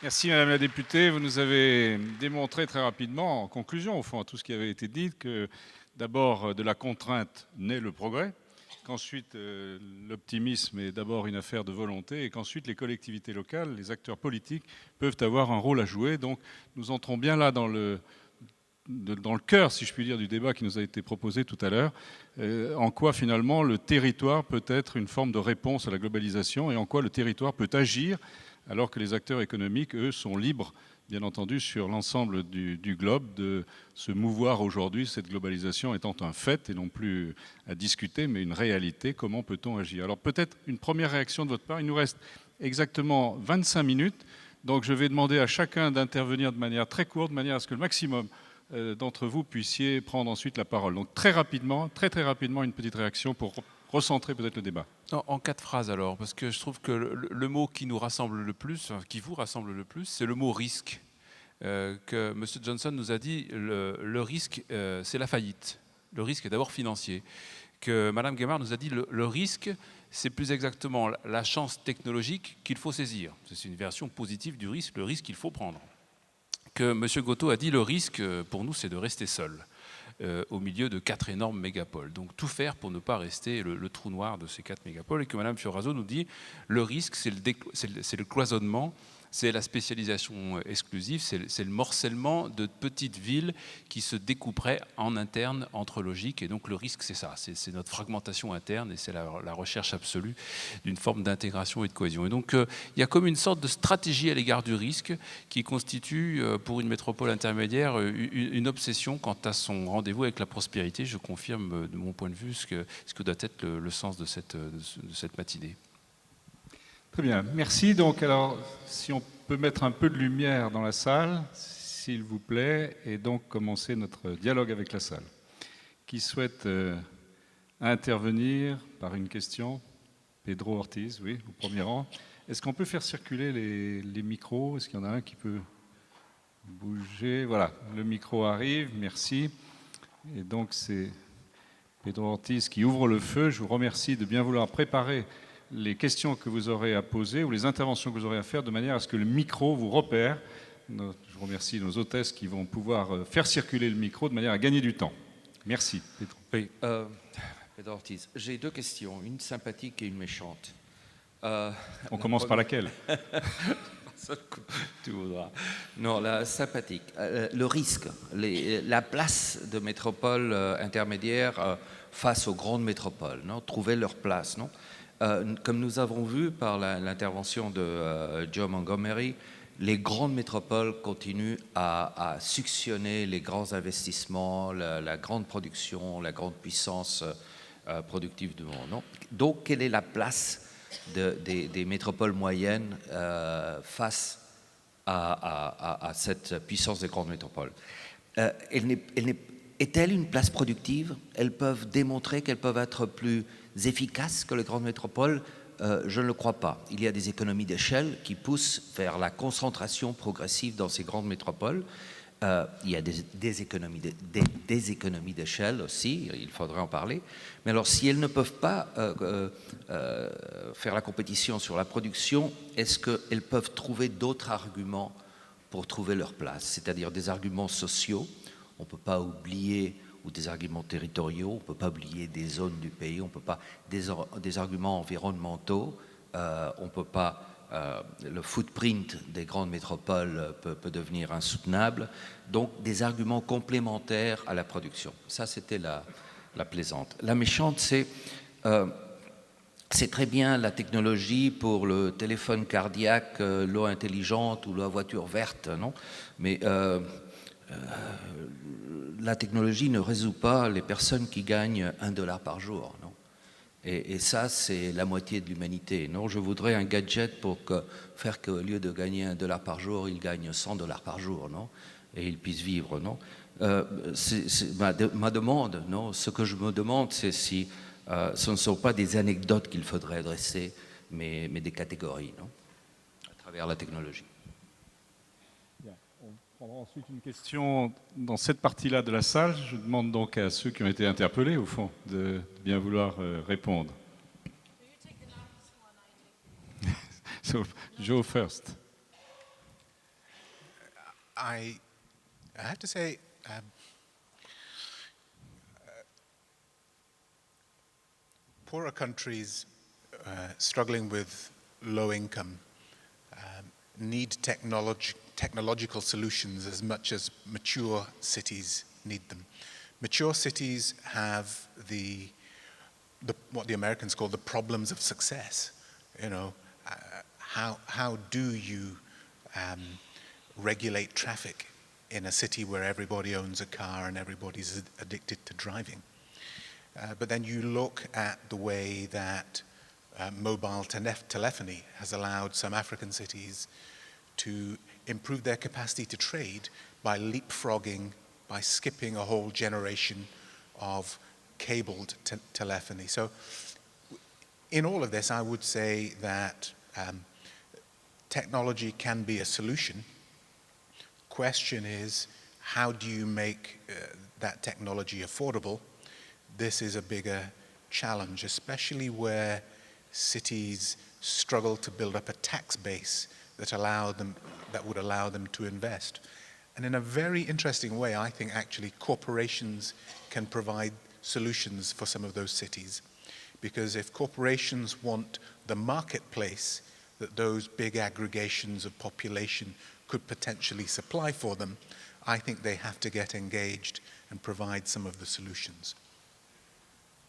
Merci Madame la députée. Vous nous avez démontré très rapidement, en conclusion au fond à tout ce qui avait été dit, que d'abord de la contrainte naît le progrès, qu'ensuite l'optimisme est d'abord une affaire de volonté et qu'ensuite les collectivités locales, les acteurs politiques peuvent avoir un rôle à jouer. Donc nous entrons bien là dans le cœur, si je puis dire, du débat qui nous a été proposé tout à l'heure, en quoi finalement le territoire peut être une forme de réponse à la globalisation et en quoi le territoire peut agir alors que les acteurs économiques, eux, sont libres, bien entendu, sur l'ensemble du globe, de se mouvoir aujourd'hui, cette globalisation étant un fait et non plus à discuter, mais une réalité. Comment peut-on agir? Alors peut-être une première réaction de votre part. Il nous reste exactement 25 minutes, donc je vais demander à chacun d'intervenir de manière très courte, de manière à ce que le maximum d'entre vous puissiez prendre ensuite la parole. Donc très rapidement, très rapidement, une petite réaction pour recentrer peut-être le débat. En 4 phrases alors, parce que je trouve que le mot qui nous rassemble le plus, qui vous rassemble le plus, c'est le mot risque. Que M. Johnson nous a dit, le risque, c'est la faillite. Le risque est d'abord financier. Que Mme Guémard nous a dit, le risque, c'est plus exactement la chance technologique qu'il faut saisir. C'est une version positive du risque, le risque qu'il faut prendre. Que M. Gotto a dit, le risque, pour nous, c'est de rester seul. Au milieu de 4 énormes mégapoles. Donc tout faire pour ne pas rester le trou noir de ces 4 mégapoles. Et que Mme Fioraso nous dit, le risque, c'est le cloisonnement, c'est la spécialisation exclusive, c'est le morcellement de petites villes qui se découperaient en interne entre logiques. Et donc le risque, c'est ça, c'est notre fragmentation interne et c'est la recherche absolue d'une forme d'intégration et de cohésion. Et donc il y a comme une sorte de stratégie à l'égard du risque qui constitue pour une métropole intermédiaire une obsession quant à son rendez-vous avec la prospérité. Je confirme de mon point de vue ce que doit être le sens de cette matinée. Très bien, merci. Donc, alors, si on peut mettre un peu de lumière dans la salle, s'il vous plaît, et donc commencer notre dialogue avec la salle. Qui souhaite intervenir par une question? Pedro Ortiz, oui, au premier rang. Est-ce qu'on peut faire circuler les micros? Est-ce qu'il y en a un qui peut bouger? Voilà, le micro arrive, merci. Et donc, c'est Pedro Ortiz qui ouvre le feu. Je vous remercie de bien vouloir préparer les questions que vous aurez à poser ou les interventions que vous aurez à faire de manière à ce que le micro vous repère. Je remercie nos hôtesses qui vont pouvoir faire circuler le micro de manière à gagner du temps. Merci, Pedro. Oui, Pedro Ortiz, j'ai 2 questions, une sympathique et une méchante. On commence par laquelle? Tu voudras. Non, la sympathique. Le risque, la place de métropoles intermédiaires face aux grandes métropoles, non, trouver leur place, non. Comme nous avons vu par l'intervention de Joe Montgomery, les grandes métropoles continuent à suctionner les grands investissements, la grande production, la grande puissance productive du monde. Non. Donc, quelle est la place des métropoles moyennes face à cette puissance des grandes métropoles? Est-elle une place productive? Elles peuvent démontrer qu'elles peuvent être plus efficaces que les grandes métropoles? Je ne le crois pas. Il y a des économies d'échelle qui poussent vers la concentration progressive dans ces grandes métropoles. Il y a des économies d'échelle aussi, il faudrait en parler. Mais alors, si elles ne peuvent pas faire la compétition sur la production, est-ce qu'elles peuvent trouver d'autres arguments pour trouver leur place? C'est-à-dire des arguments sociaux, on ne peut pas oublier, ou des arguments territoriaux, on ne peut pas oublier des zones du pays, on ne peut pas des arguments environnementaux, on ne peut pas le footprint des grandes métropoles peut devenir insoutenable, donc des arguments complémentaires à la production. Ça, c'était la plaisante. La méchante, c'est très bien la technologie pour le téléphone cardiaque, l'eau intelligente ou la voiture verte, non? Mais la technologie ne résout pas les personnes qui gagnent $1 par jour, non? Et ça, c'est la moitié de l'humanité. Non, je voudrais un gadget pour faire qu'au lieu de gagner $1 par jour, il gagne $100 par jour, non? Et il puisse vivre, non? Ma demande, non? Ce que je me demande, c'est si ce ne sont pas des anecdotes qu'il faudrait adresser, mais des catégories, non? À travers la technologie. On prendra ensuite une question dans cette partie-là de la salle. Je demande donc à ceux qui ont été interpellés, au fond, de bien vouloir répondre. So, Joe first. I have to say, poorer countries struggling with low income need technological solutions as much as mature cities need them. Mature cities have what the Americans call the problems of success. You know, how do you regulate traffic in a city where everybody owns a car and everybody's addicted to driving? But then you look at the way that mobile telephony has allowed some African cities to improve their capacity to trade by leapfrogging, by skipping a whole generation of cabled telephony. So in all of this, I would say that technology can be a solution. Question is, how do you make that technology affordable? This is a bigger challenge, especially where cities struggle to build up a tax base that would allow them to invest. And in a very interesting way, I think actually corporations can provide solutions for some of those cities. Because if corporations want the marketplace that those big aggregations of population could potentially supply for them, I think they have to get engaged and provide some of the solutions.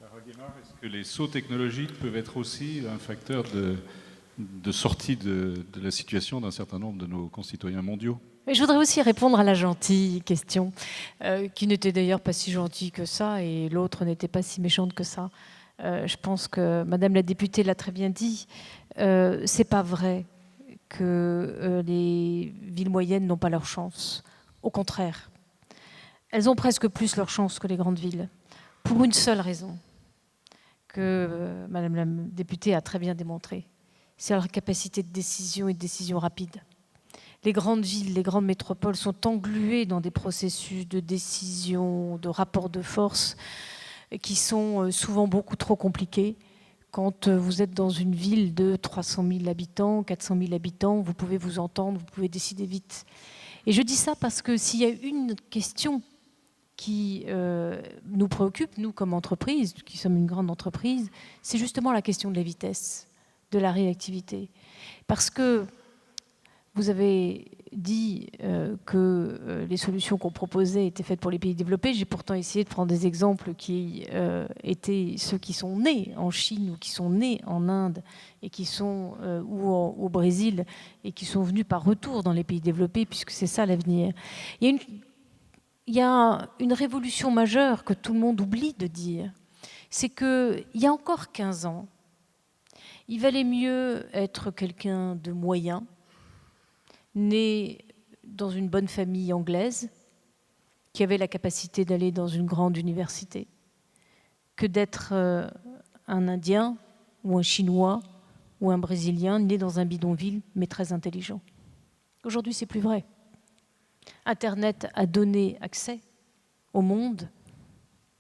Est-ce que les sauts technologiques peuvent être aussi un facteur de sortie de la situation d'un certain nombre de nos concitoyens mondiaux? Mais je voudrais aussi répondre à la gentille question, qui n'était d'ailleurs pas si gentille que ça, et l'autre n'était pas si méchante que ça. Je pense que Madame la députée l'a très bien dit. C'est pas vrai que les villes moyennes n'ont pas leur chance. Au contraire, elles ont presque plus leur chance que les grandes villes, pour une seule raison, que Madame la députée a très bien démontré. C'est leur capacité de décision et de décision rapide. Les grandes villes, les grandes métropoles sont engluées dans des processus de décision, de rapport de force qui sont souvent beaucoup trop compliqués. Quand vous êtes dans une ville de 300 000 habitants, 400 000 habitants, vous pouvez vous entendre, vous pouvez décider vite. Et je dis ça parce que s'il y a une question qui nous préoccupe, nous comme entreprise, qui sommes une grande entreprise, c'est justement la question de la vitesse, de la réactivité. Parce que vous avez dit que les solutions qu'on proposait étaient faites pour les pays développés. J'ai pourtant essayé de prendre des exemples qui étaient ceux qui sont nés en Chine ou qui sont nés en Inde et qui sont au Brésil et qui sont venus par retour dans les pays développés, puisque c'est ça l'avenir. Il y a une révolution majeure que tout le monde oublie de dire. C'est qu'il y a encore 15 ans, il valait mieux être quelqu'un de moyen, né dans une bonne famille anglaise, qui avait la capacité d'aller dans une grande université, que d'être un Indien ou un Chinois ou un Brésilien né dans un bidonville, mais très intelligent. Aujourd'hui, c'est plus vrai. Internet a donné accès au monde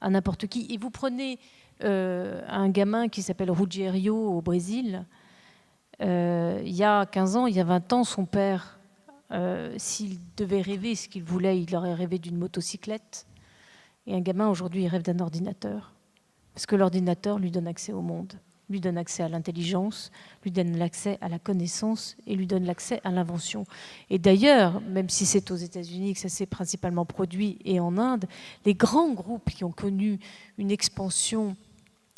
à n'importe qui. Et vous prenez un gamin qui s'appelle Ruggiero au Brésil. Il y a 15 ans, il y a 20 ans, son père, s'il devait rêver ce qu'il voulait, il aurait rêvé d'une motocyclette. Et un gamin, aujourd'hui, il rêve d'un ordinateur. Parce que l'ordinateur lui donne accès au monde, lui donne accès à l'intelligence, lui donne l'accès à la connaissance et lui donne l'accès à l'invention. Et d'ailleurs, même si c'est aux États-Unis que ça s'est principalement produit et en Inde, les grands groupes qui ont connu une expansion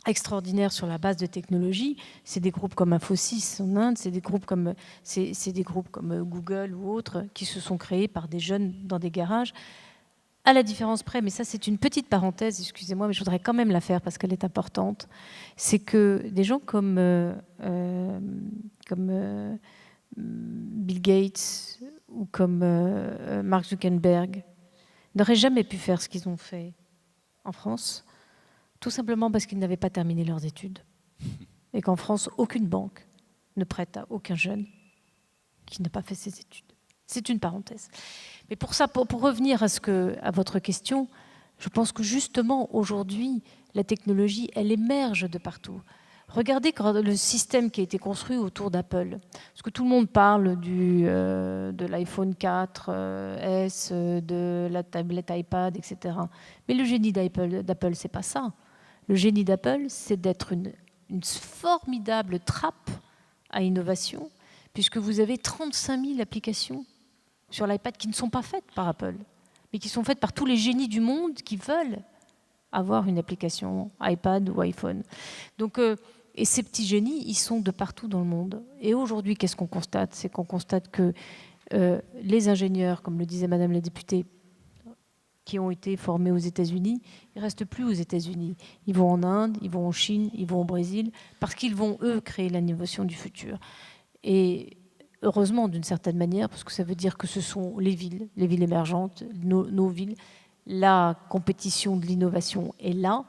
extraordinaire sur la base de technologies, c'est des groupes comme Infosys en Inde, c'est des groupes comme Google ou autres qui se sont créés par des jeunes dans des garages. À la différence près, mais ça c'est une petite parenthèse, excusez-moi, mais je voudrais quand même la faire parce qu'elle est importante, c'est que des gens comme Bill Gates ou comme Mark Zuckerberg n'auraient jamais pu faire ce qu'ils ont fait en France, tout simplement parce qu'ils n'avaient pas terminé leurs études. Et qu'en France, aucune banque ne prête à aucun jeune qui n'a pas fait ses études. C'est une parenthèse. Mais pour ça, pour revenir à votre question, je pense que justement, aujourd'hui, la technologie, elle émerge de partout. Regardez le système qui a été construit autour d'Apple. Parce que tout le monde parle de l'iPhone 4, S, de la tablette iPad, etc. Mais le génie d'Apple, c'est pas ça. Le génie d'Apple, c'est d'être une formidable trappe à innovation, puisque vous avez 35 000 applications sur l'iPad qui ne sont pas faites par Apple, mais qui sont faites par tous les génies du monde qui veulent avoir une application iPad ou iPhone. Donc, et ces petits génies, ils sont de partout dans le monde. Et aujourd'hui, qu'est-ce qu'on constate? C'est qu'on constate que les ingénieurs, comme le disait Madame la députée, qui ont été formés aux États-Unis, ils ne restent plus aux États-Unis. Ils vont en Inde, ils vont en Chine, ils vont au Brésil, parce qu'ils vont, eux, créer l'innovation du futur. Et heureusement, d'une certaine manière, parce que ça veut dire que ce sont les villes émergentes, nos villes, la compétition de l'innovation est là,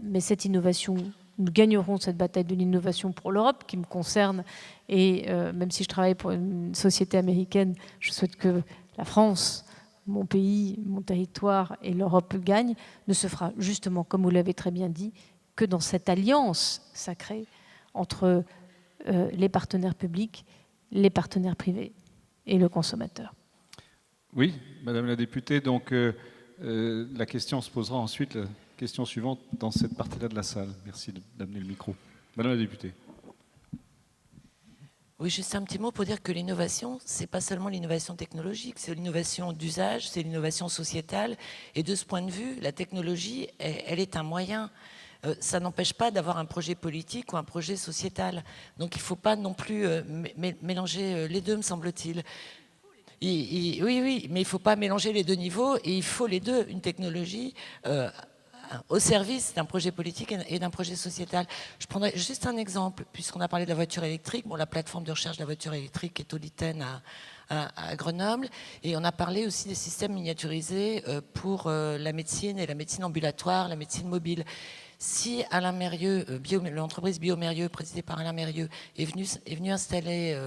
mais cette innovation, nous gagnerons cette bataille de l'innovation pour l'Europe, qui me concerne, et même si je travaille pour une société américaine, je souhaite que la France, mon pays, mon territoire et l'Europe gagnent, ne se fera justement, comme vous l'avez très bien dit, que dans cette alliance sacrée entre les partenaires publics, les partenaires privés et le consommateur. Oui, Madame la députée, donc la question se posera ensuite, la question suivante, dans cette partie-là de la salle. Merci d'amener le micro. Madame la députée. Oui, juste un petit mot pour dire que l'innovation, c'est pas seulement l'innovation technologique, c'est l'innovation d'usage, c'est l'innovation sociétale. Et de ce point de vue, la technologie, elle est un moyen. Ça n'empêche pas d'avoir un projet politique ou un projet sociétal. Donc il ne faut pas non plus mélanger les deux, me semble-t-il. Oui, mais il ne faut pas mélanger les deux niveaux et il faut les deux. Une technologie au service d'un projet politique et d'un projet sociétal. Je prendrai juste un exemple, puisqu'on a parlé de la voiture électrique. Bon, la plateforme de recherche de la voiture électrique est au Liten à Grenoble. Et on a parlé aussi des systèmes miniaturisés pour la médecine et la médecine ambulatoire, la médecine mobile. Si Alain Mérieux, l'entreprise Biomérieux, présidée par Alain Mérieux, est venue installer,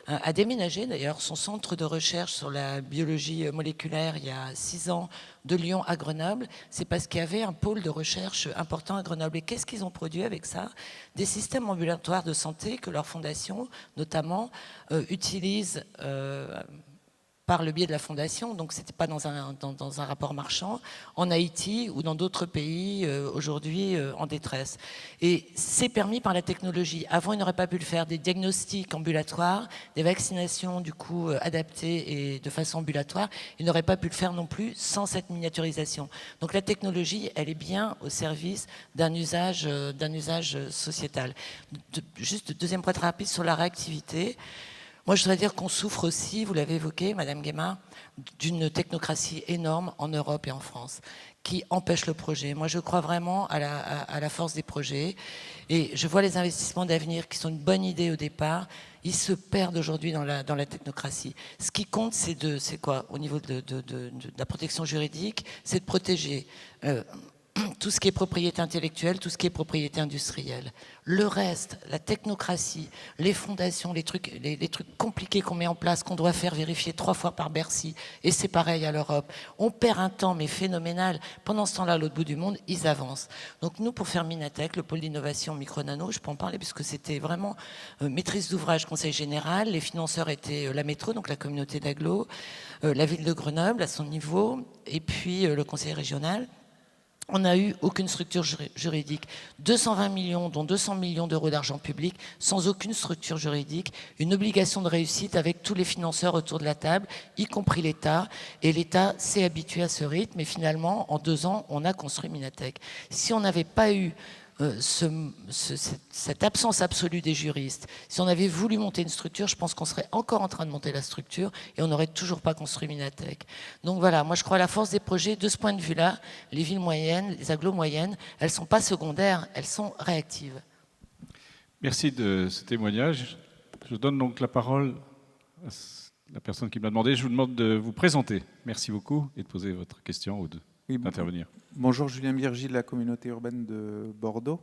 a déménagé d'ailleurs son centre de recherche sur la biologie moléculaire il y a 6 ans de Lyon à Grenoble, c'est parce qu'il y avait un pôle de recherche important à Grenoble. Et qu'est-ce qu'ils ont produit avec ça? Des systèmes ambulatoires de santé que leur fondation, notamment, utilise par le biais de la fondation, donc ce n'était pas dans un rapport marchand, en Haïti ou dans d'autres pays aujourd'hui en détresse. Et c'est permis par la technologie. Avant, ils n'auraient pas pu le faire. Des diagnostics ambulatoires, des vaccinations du coup adaptées et de façon ambulatoire, ils n'auraient pas pu le faire non plus sans cette miniaturisation. Donc la technologie, elle est bien au service d'un usage sociétal. Juste deuxième point très rapide sur la réactivité. Moi, je voudrais dire qu'on souffre aussi, vous l'avez évoqué, Madame Guémin, d'une technocratie énorme en Europe et en France, qui empêche le projet. Moi, je crois vraiment à la force des projets. Et je vois les investissements d'avenir qui sont une bonne idée au départ. Ils se perdent aujourd'hui dans la technocratie. Ce qui compte, c'est quoi au niveau de la protection juridique? C'est de protéger tout ce qui est propriété intellectuelle, tout ce qui est propriété industrielle. Le reste, la technocratie, les fondations, les trucs compliqués qu'on met en place, qu'on doit faire vérifier 3 fois par Bercy, et c'est pareil à l'Europe. On perd un temps, mais phénoménal. Pendant ce temps-là, à l'autre bout du monde, ils avancent. Donc nous, pour faire Minatech, le pôle d'innovation micro-nano, je peux en parler puisque c'était vraiment maîtrise d'ouvrage, conseil général. Les financeurs étaient la métro, donc la communauté d'agglo, la ville de Grenoble à son niveau, et puis le conseil régional. On n'a eu aucune structure juridique. 220 millions, dont 200 millions d'euros d'argent public, sans aucune structure juridique, une obligation de réussite avec tous les financeurs autour de la table, y compris l'État. Et l'État s'est habitué à ce rythme. Et finalement, en 2 ans, on a construit Minatech. Si on n'avait pas eu cette absence absolue des juristes, si on avait voulu monter une structure, je pense qu'on serait encore en train de monter la structure et on n'aurait toujours pas construit Minatech. Donc voilà, moi je crois à la force des projets. De ce point de vue-là, les villes moyennes, les agglos moyennes, elles ne sont pas secondaires, elles sont réactives. Merci de ce témoignage. Je donne donc la parole à la personne qui m'a demandé. Je vous demande de vous présenter. Merci beaucoup et de poser votre question ou d'intervenir. Bonjour, Julien Birgy de la communauté urbaine de Bordeaux.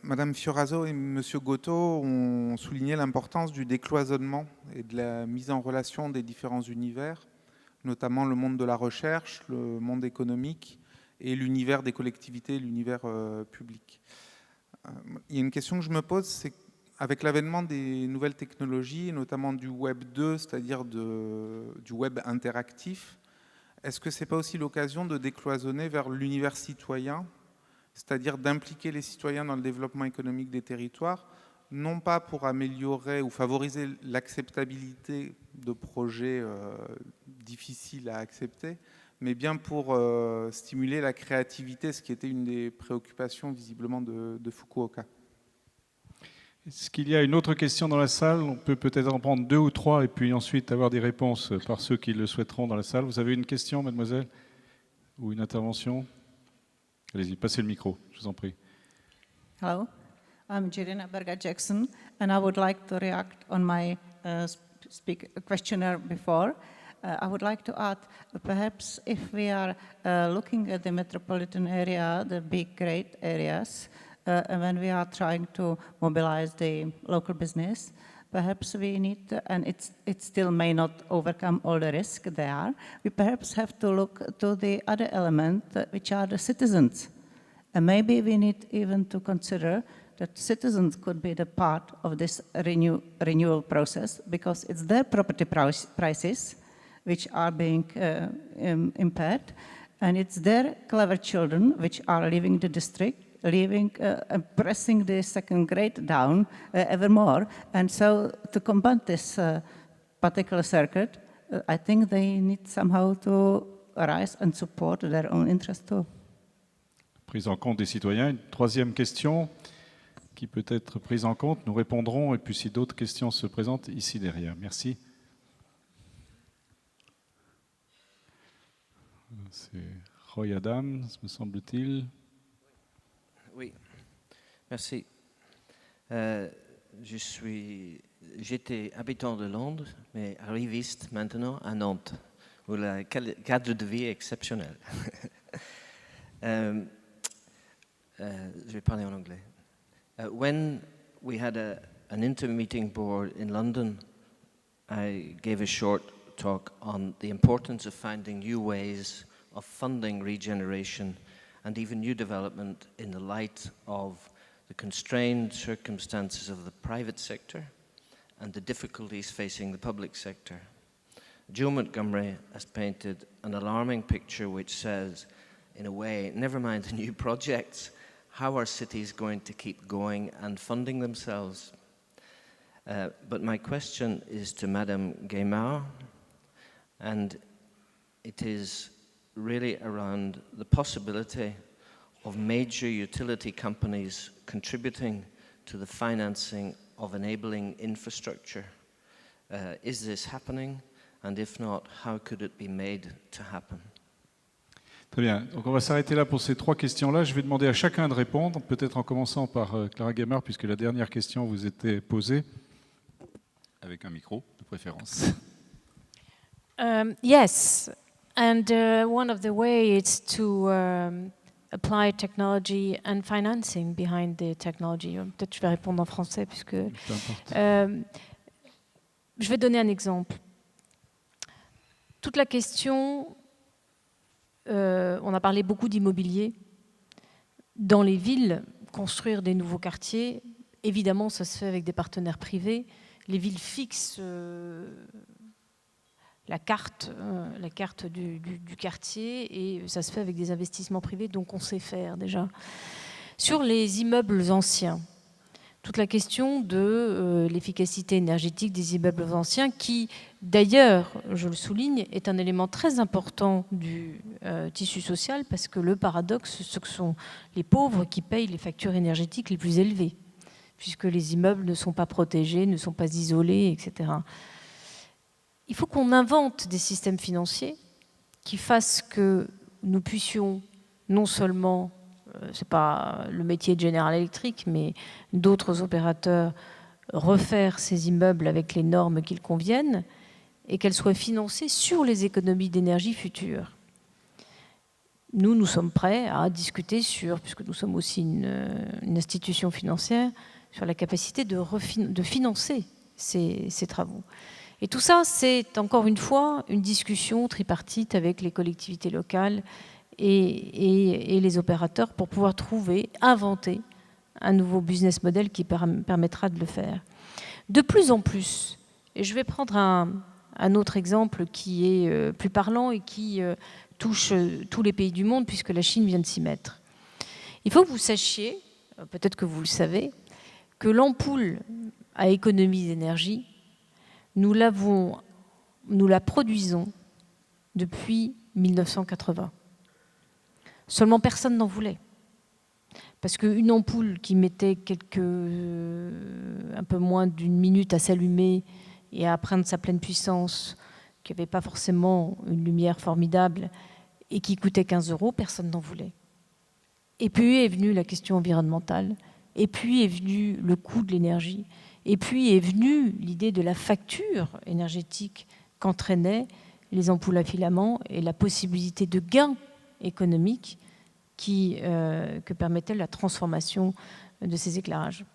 Madame Fioraso et Monsieur Gotto ont souligné l'importance du décloisonnement et de la mise en relation des différents univers, notamment le monde de la recherche, le monde économique et l'univers des collectivités, l'univers public. Il y a une question que je me pose, c'est avec l'avènement des nouvelles technologies, notamment du Web 2, c'est-à-dire du web interactif, est-ce que ce n'est pas aussi l'occasion de décloisonner vers l'univers citoyen, c'est-à-dire d'impliquer les citoyens dans le développement économique des territoires, non pas pour améliorer ou favoriser l'acceptabilité de projets difficiles à accepter, mais bien pour stimuler la créativité, ce qui était une des préoccupations visiblement de Fukuoka. Est-ce qu'il y a une autre question dans la salle? On peut peut-être en prendre 2 ou 3 et puis ensuite avoir des réponses par ceux qui le souhaiteront dans la salle. Vous avez une question, mademoiselle? Ou une intervention? Allez-y, passez le micro, je vous en prie. Hello, I'm Jirina Berga-Jackson, and I would like to react on my questionnaire before. I would like to add, perhaps if we are looking at the metropolitan area, the big, great areas, and when we are trying to mobilize the local business, perhaps we need to, and it still may not overcome all the risk there, we perhaps have to look to the other element, which are the citizens. And maybe we need even to consider that citizens could be the part of this renewal process, because it's their property prices which are being impaired, and it's their clever children which are leaving the district, pressing the second grade down ever more. And so to combat this particular circuit, I think they need somehow to arise and support their own interest too. Prise en compte des citoyens. Une troisième question qui peut être prise en compte. Nous répondrons et puis si d'autres questions se présentent, ici derrière. Merci. C'est Roy Adams, me semble-t-il. Oui, merci. J'étais habitant de Londres, mais arriviste maintenant à Nantes, où le cadre de vie est exceptionnel. Je vais parler en anglais. When we had an inter-meeting board in London, I gave a short talk on the importance of finding new ways of funding regeneration and even new development in the light of the constrained circumstances of the private sector and the difficulties facing the public sector. Joe Montgomery has painted an alarming picture which says, in a way, never mind the new projects, how are cities going to keep going and funding themselves? But my question is to Madame Guémard, and it is really around the possibility of major utility companies contributing to the financing of enabling infrastructure. Is this happening? And if not, how could it be made to happen? Très bien. Donc on va s'arrêter là pour ces 3 questions-là. Je vais demander à chacun de répondre, peut-être en commençant par Clara Guémard, puisque la dernière question vous était posée, avec un micro de préférence. Yes, and one of the ways is to apply technology and financing behind the technology. Peut-être je vais répondre en français puisque je vais donner un exemple. Toute la question, on a parlé beaucoup d'immobilier. Dans les villes, construire des nouveaux quartiers, évidemment, ça se fait avec des partenaires privés. Les villes fixent la carte du quartier et ça se fait avec des investissements privés, donc on sait faire déjà. Sur les immeubles anciens, toute la question de l'efficacité énergétique des immeubles anciens qui, d'ailleurs, je le souligne, est un élément très important du tissu social parce que le paradoxe, ce sont les pauvres qui payent les factures énergétiques les plus élevées puisque les immeubles ne sont pas protégés, ne sont pas isolés, etc. Il faut qu'on invente des systèmes financiers qui fassent que nous puissions non seulement, ce n'est pas le métier de General Electric, mais d'autres opérateurs, refaire ces immeubles avec les normes qu'ils conviennent et qu'elles soient financées sur les économies d'énergie futures. Nous sommes prêts à discuter sur, puisque nous sommes aussi une institution financière, sur la capacité de financer ces travaux. Et tout ça, c'est encore une fois une discussion tripartite avec les collectivités locales et les opérateurs pour pouvoir inventer un nouveau business model qui permettra de le faire. De plus en plus, et je vais prendre un autre exemple qui est plus parlant et qui touche tous les pays du monde, puisque la Chine vient de s'y mettre. Il faut que vous sachiez, peut-être que vous le savez, que l'ampoule à économie d'énergie, nous la produisons depuis 1980. Seulement personne n'en voulait. Parce qu'une ampoule qui mettait un peu moins d'une minute à s'allumer et à prendre sa pleine puissance, qui n'avait pas forcément une lumière formidable et qui coûtait 15 €, personne n'en voulait. Et puis est venue la question environnementale, et puis est venu le coût de l'énergie, et puis est venue l'idée de la facture énergétique qu'entraînaient les ampoules à filaments et la possibilité de gains économiques que permettait la transformation de ces éclairages.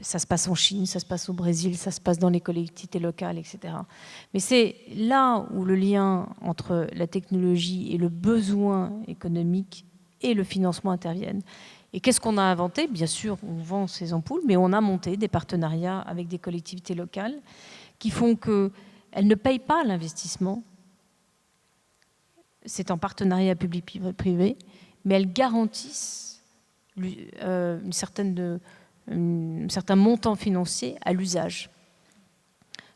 Ça se passe en Chine, ça se passe au Brésil, ça se passe dans les collectivités locales, etc. Mais c'est là où le lien entre la technologie et le besoin économique et le financement interviennent. Et qu'est-ce qu'on a inventé? Bien sûr, on vend ces ampoules, mais on a monté des partenariats avec des collectivités locales qui font qu'elles ne payent pas l'investissement. C'est en partenariat public-privé, mais elles garantissent un certain montant financier à l'usage.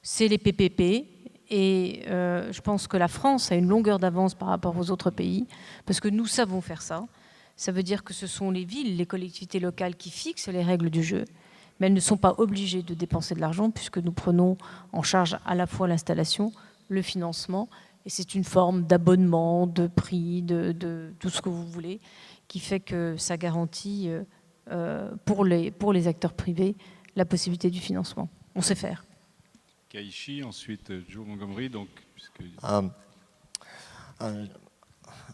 C'est les PPP, et je pense que la France a une longueur d'avance par rapport aux autres pays, parce que nous savons faire ça. Ça veut dire que ce sont les villes, les collectivités locales qui fixent les règles du jeu, mais elles ne sont pas obligées de dépenser de l'argent, puisque nous prenons en charge à la fois l'installation, le financement, et c'est une forme d'abonnement, de prix, de tout ce que vous voulez, qui fait que ça garantit pour les acteurs privés la possibilité du financement. On sait faire. Kaishi, ensuite Joe Montgomery. Donc, puisque...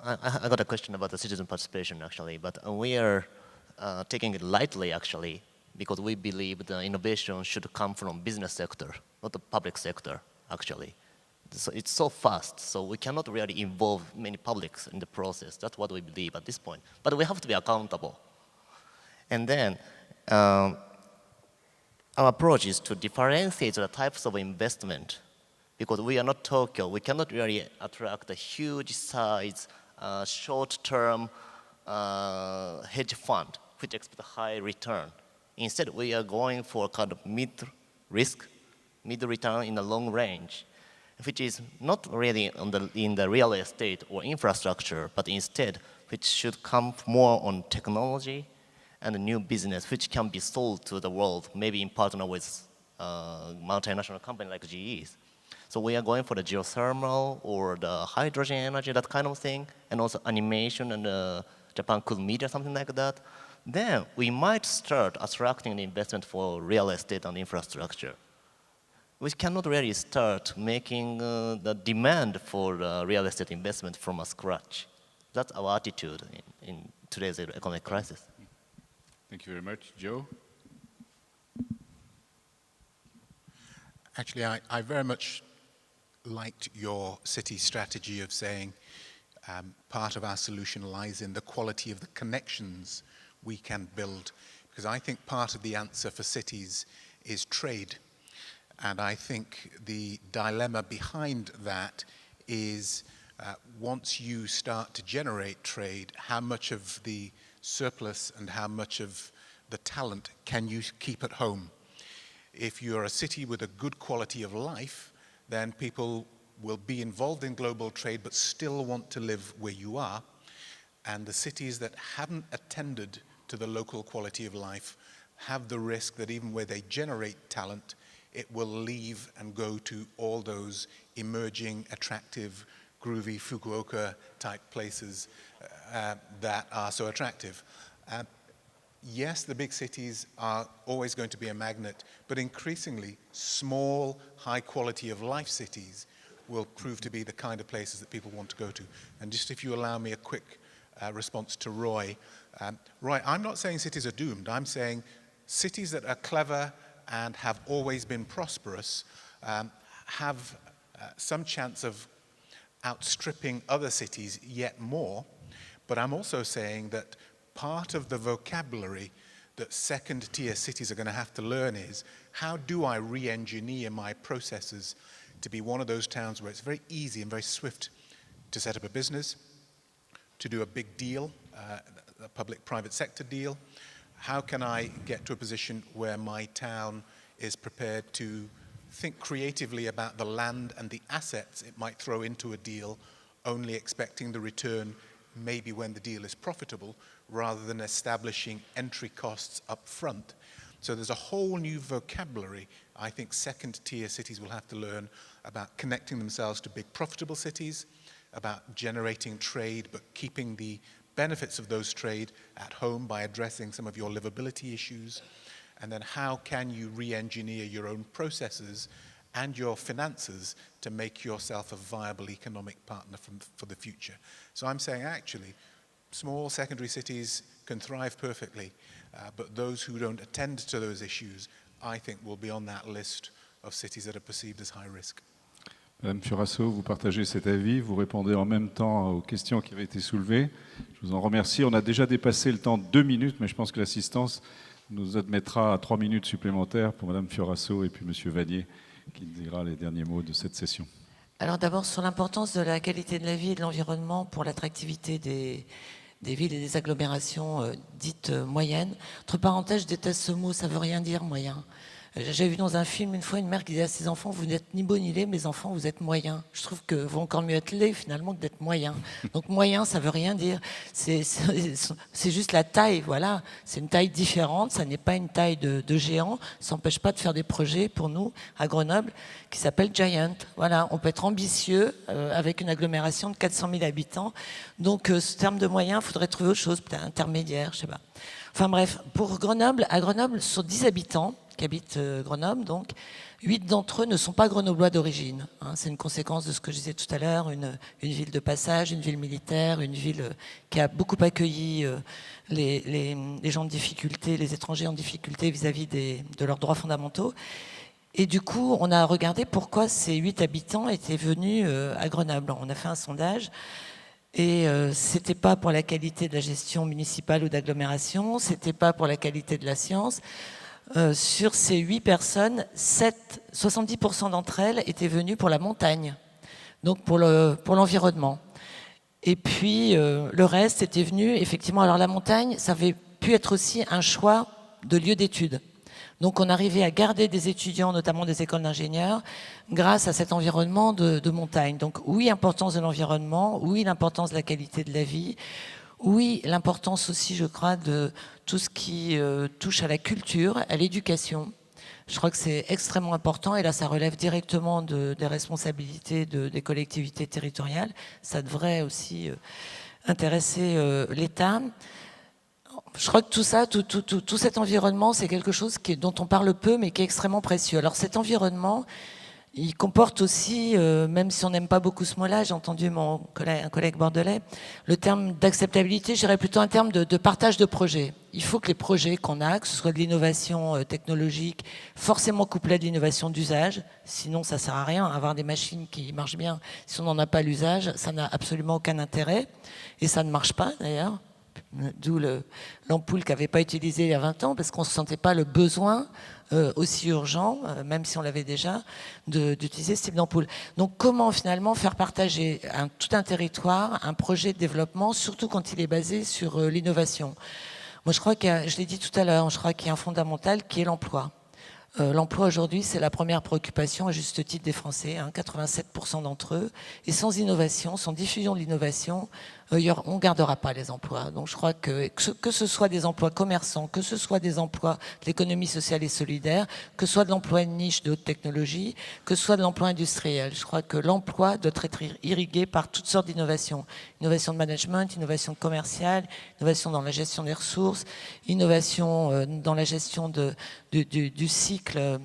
I got a question about the citizen participation, actually, but we are taking it lightly, actually, because we believe the innovation should come from business sector, not the public sector, actually. So it's so fast, so we cannot really involve many publics in the process. That's what we believe at this point. But we have to be accountable. And then our approach is to differentiate the types of investment, because we are not Tokyo. We cannot really attract a huge size, short-term hedge fund, which expect a high return. Instead, we are going for kind of mid-risk, mid-return in the long range, which is not really in the real estate or infrastructure, but instead, which should come more on technology and a new business, which can be sold to the world, maybe in partner with multinational company like GE's. So we are going for the geothermal or the hydrogen energy, that kind of thing, and also animation and Japan Cool Media, something like that. Then we might start attracting the investment for real estate and infrastructure. We cannot really start making the demand for real estate investment from scratch. That's our attitude in today's economic crisis. Thank you very much. Joe? Actually, I very much liked your city strategy of saying part of our solution lies in the quality of the connections we can build, because I think part of the answer for cities is trade. And I think the dilemma behind that is once you start to generate trade, how much of the surplus and how much of the talent can you keep at home? If you're a city with a good quality of life, then people will be involved in global trade but still want to live where you are. And the cities that haven't attended to the local quality of life have the risk that even where they generate talent, it will leave and go to all those emerging, attractive, groovy Fukuoka-type places that are so attractive. Yes, the big cities are always going to be a magnet, but increasingly, small, high quality of life cities will prove to be the kind of places that people want to go to. And just if you allow me a quick response to Roy. Roy, I'm not saying cities are doomed. I'm saying cities that are clever and have always been prosperous have some chance of outstripping other cities yet more. But I'm also saying that part of the vocabulary that second-tier cities are going to have to learn is, how do I re-engineer my processes to be one of those towns where it's very easy and very swift to set up a business, to do a big deal, a public-private sector deal? How can I get to a position where my town is prepared to think creatively about the land and the assets it might throw into a deal, only expecting the return maybe when the deal is profitable, rather than establishing entry costs up front? So there's a whole new vocabulary I think second-tier cities will have to learn about connecting themselves to big profitable cities, about generating trade but keeping the benefits of those trade at home by addressing some of your livability issues, and then how can you re-engineer your own processes and your finances to make yourself a viable economic partner for the future. So I'm saying actually small secondary cities can thrive perfectly, but those who don't attend to those issues, I think, will be on that list of cities that are perceived as high risk. Madame Fioraso, vous partagez cet avis, vous répondez en même temps aux questions qui avaient été soulevées. Je vous en remercie. On a déjà dépassé le temps de 2 minutes, mais je pense que l'assistance nous admettra à 3 minutes supplémentaires pour Madame Fioraso et puis Monsieur Vanier, qui dira les derniers mots de cette session. Alors d'abord sur l'importance de la qualité de la vie et de l'environnement pour l'attractivité des villes et des agglomérations dites moyennes. Entre parenthèses, je déteste ce mot, ça veut rien dire moyen. J'ai vu dans un film une fois une mère qui disait à ses enfants: vous n'êtes ni beau ni laid, mes enfants, vous êtes moyens. Je trouve que vaut encore mieux être laid finalement que d'être moyen. Donc moyen, ça veut rien dire. C'est juste la taille, voilà. C'est une taille différente, ça n'est pas une taille de géant. Ça n'empêche pas de faire des projets pour nous à Grenoble qui s'appellent Giant. Voilà, on peut être ambitieux avec une agglomération de 400 000 habitants. Donc ce terme de moyen, il faudrait trouver autre chose, peut-être intermédiaire, je sais pas. Enfin bref, pour Grenoble, à Grenoble, sur 10 habitants qui habitent Grenoble, donc 8 d'entre eux ne sont pas grenoblois d'origine. Hein, c'est une conséquence de ce que je disais tout à l'heure, une ville de passage, une ville militaire, une ville qui a beaucoup accueilli les gens de difficulté, les étrangers en difficulté vis-à-vis de leurs droits fondamentaux. Et du coup, on a regardé pourquoi ces 8 habitants étaient venus à Grenoble. On a fait un sondage. Et c'était pas pour la qualité de la gestion municipale ou d'agglomération, c'était pas pour la qualité de la science. Sur ces 8 personnes, 70% d'entre elles étaient venues pour la montagne, donc pour l'environnement. Et puis le reste était venu, effectivement, alors la montagne, ça avait pu être aussi un choix de lieu d'études. Donc on arrivait à garder des étudiants, notamment des écoles d'ingénieurs, grâce à cet environnement de montagne. Donc oui, importance de l'environnement, oui, l'importance de la qualité de la vie, oui, l'importance aussi, je crois, de tout ce qui touche à la culture, à l'éducation. Je crois que c'est extrêmement important et là, ça relève directement des responsabilités des collectivités territoriales. Ça devrait aussi intéresser l'État. Je crois que tout ça, tout cet environnement, c'est quelque chose dont on parle peu, mais qui est extrêmement précieux. Alors cet environnement, il comporte aussi, même si on n'aime pas beaucoup ce mot-là, j'ai entendu un collègue bordelais, le terme d'acceptabilité, je dirais plutôt un terme de partage de projets. Il faut que les projets qu'on a, que ce soit de l'innovation technologique, forcément couplée à de l'innovation d'usage, sinon ça ne sert à rien. Avoir des machines qui marchent bien, si on n'en a pas l'usage, ça n'a absolument aucun intérêt, et ça ne marche pas d'ailleurs. D'où l'ampoule qui n'avait pas utilisée il y a 20 ans, parce qu'on ne sentait pas le besoin aussi urgent, même si on l'avait déjà, d'utiliser ce type d'ampoule. Donc comment finalement faire partager tout un territoire, un projet de développement, surtout quand il est basé sur l'innovation. Moi je crois je l'ai dit tout à l'heure, je crois qu'il y a un fondamental qui est l'emploi. L'emploi aujourd'hui, c'est la première préoccupation à juste titre des Français, 87% d'entre eux. Et sans innovation, sans diffusion de l'innovation, on ne gardera pas les emplois. Donc je crois que ce soit des emplois commerçants, que ce soit des emplois de l'économie sociale et solidaire, que ce soit de l'emploi de niche de haute technologie, que ce soit de l'emploi industriel, je crois que l'emploi doit être irrigué par toutes sortes d'innovations. Innovation de management, innovation commerciale, innovation dans la gestion des ressources, innovation dans la gestion du cycle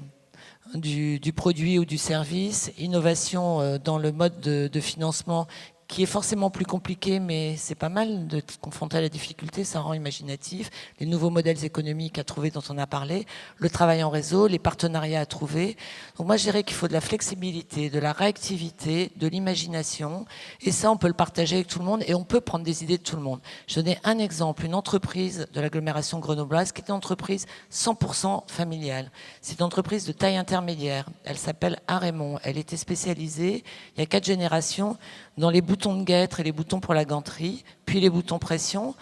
du produit ou du service, innovation dans le mode de financement qui est forcément plus compliqué, mais c'est pas mal de te confronter à la difficulté, ça rend imaginatif, les nouveaux modèles économiques à trouver dont on a parlé, le travail en réseau, les partenariats à trouver. Donc moi je dirais qu'il faut de la flexibilité, de la réactivité, de l'imagination, et ça on peut le partager avec tout le monde et on peut prendre des idées de tout le monde. Je donnais un exemple, une entreprise de l'agglomération grenobloise qui est une entreprise 100% familiale. C'est une entreprise de taille intermédiaire, elle s'appelle Arémon, elle était spécialisée il y a 4 générations dans les boutons de guêtre et les boutons pour la ganterie, puis les boutons pression.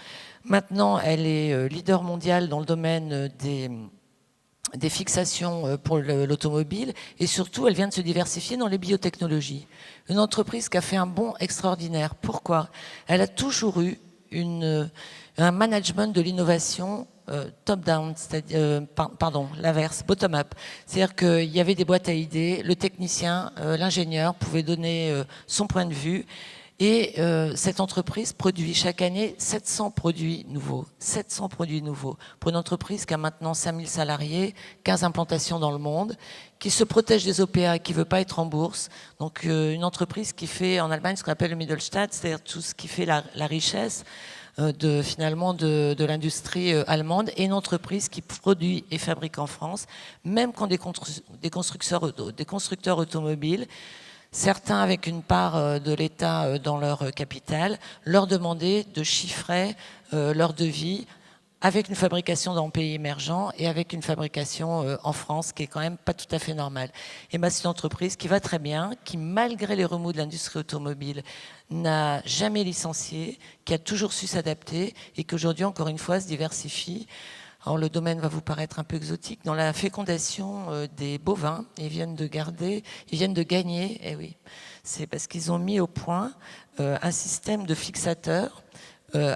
Maintenant, elle est leader mondial dans le domaine des fixations pour l'automobile et surtout, elle vient de se diversifier dans les biotechnologies. Une entreprise qui a fait un bond extraordinaire. Pourquoi ? Elle a toujours eu un management de l'innovation top-down, c'est-à-dire, l'inverse, bottom-up. C'est-à-dire qu'il y avait des boîtes à idées, le technicien, l'ingénieur pouvait donner son point de vue et cette entreprise produit chaque année 700 produits nouveaux. 700 produits nouveaux. Pour une entreprise qui a maintenant 5000 salariés, 15 implantations dans le monde, qui se protège des OPA, qui ne veut pas être en bourse. Donc une entreprise qui fait en Allemagne ce qu'on appelle le Mittelstand, c'est-à-dire tout ce qui fait la richesse de l'industrie allemande, et une entreprise qui produit et fabrique en France, même quand des constructeurs automobiles, certains avec une part de l'État dans leur capital, leur demander de chiffrer leur devis avec une fabrication dans le pays émergent et avec une fabrication en France, qui est quand même pas tout à fait normale. Et ben, c'est une entreprise qui va très bien, qui, malgré les remous de l'industrie automobile, n'a jamais licencié, qui a toujours su s'adapter et qui aujourd'hui, encore une fois, se diversifie. Alors, le domaine va vous paraître un peu exotique. Dans la fécondation des bovins, ils viennent de gagner, eh oui, c'est parce qu'ils ont mis au point un système de fixateurs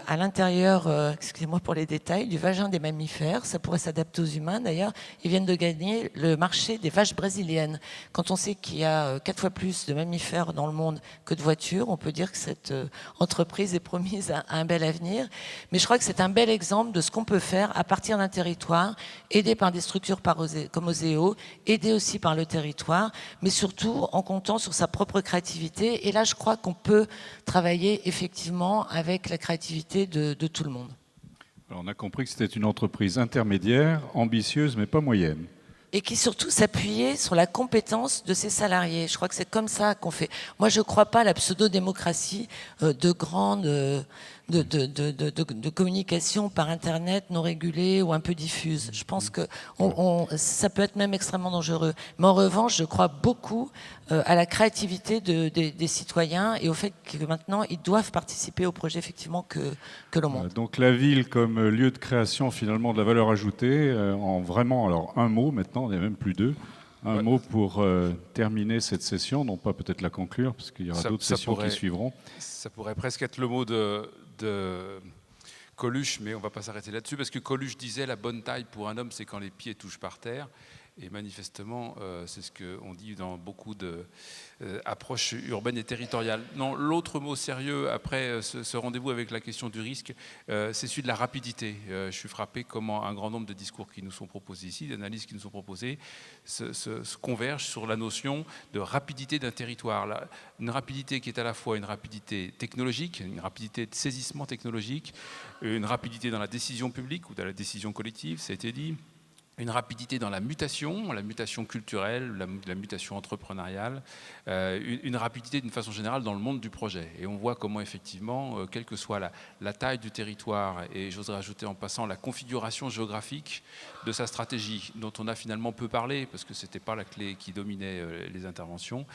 à l'intérieur, excusez-moi pour les détails, du vagin des mammifères. Ça pourrait s'adapter aux humains d'ailleurs. Ils viennent de gagner le marché des vaches brésiliennes. Quand on sait qu'il y a 4 fois plus de mammifères dans le monde que de voitures, on peut dire que cette entreprise est promise à un bel avenir. Mais je crois que c'est un bel exemple de ce qu'on peut faire à partir d'un territoire, aidé par des structures comme Oseo, aidé aussi par le territoire, mais surtout en comptant sur sa propre créativité. Et là, je crois qu'on peut travailler effectivement avec la créativité de tout le monde. Alors on a compris que c'était une entreprise intermédiaire, ambitieuse, mais pas moyenne. Et qui surtout s'appuyait sur la compétence de ses salariés. Je crois que c'est comme ça qu'on fait. Moi, je ne crois pas à la pseudo-démocratie de communication par Internet non régulée ou un peu diffuse. Je pense que ça peut être même extrêmement dangereux. Mais en revanche, je crois beaucoup à la créativité des citoyens et au fait que maintenant, ils doivent participer au projet effectivement que l'on monte. Donc la ville comme lieu de création finalement de la valeur ajoutée, en vraiment, alors un mot maintenant, il n'y a même plus deux. Un mot pour terminer cette session, non pas peut-être la conclure, parce qu'il y aura d'autres sessions qui suivront. Ça pourrait presque être le mot de Coluche, mais on ne va pas s'arrêter là-dessus, parce que Coluche disait la bonne taille pour un homme, c'est quand les pieds touchent par terre. Et manifestement, c'est ce qu'on dit dans beaucoup d'approches urbaines et territoriales. Non, l'autre mot sérieux, après ce rendez-vous avec la question du risque, c'est celui de la rapidité. Je suis frappé comment un grand nombre de discours qui nous sont proposés ici, d'analyses qui nous sont proposées, se convergent sur la notion de rapidité d'un territoire. Une rapidité qui est à la fois une rapidité technologique, une rapidité de saisissement technologique, une rapidité dans la décision publique ou dans la décision collective, ça a été dit, une rapidité dans la mutation culturelle, la mutation entrepreneuriale, une rapidité d'une façon générale dans le monde du projet. Et on voit comment effectivement, quelle que soit la taille du territoire, et j'oserais ajouter en passant la configuration géographique de sa stratégie, dont on a finalement peu parlé, parce que ce n'était pas la clé qui dominait les interventions,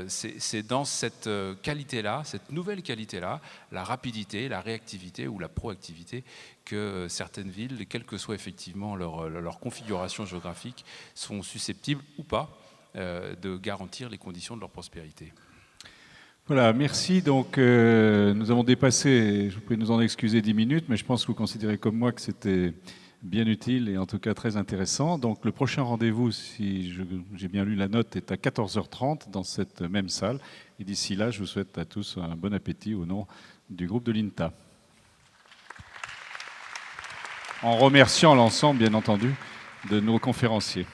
c'est dans cette qualité-là, cette nouvelle qualité-là, la rapidité, la réactivité ou la proactivité, que certaines villes, quelle que soit effectivement leur configuration géographique, sont susceptibles ou pas de garantir les conditions de leur prospérité. Voilà, merci. Donc, nous avons dépassé, je vous prie de nous en excuser 10 minutes, mais je pense que vous considérez comme moi que c'était bien utile et en tout cas très intéressant. Donc, le prochain rendez-vous, si j'ai bien lu la note, est à 14h30 dans cette même salle. Et d'ici là, je vous souhaite à tous un bon appétit au nom du groupe de l'INTA. En remerciant l'ensemble, bien entendu, de nos conférenciers.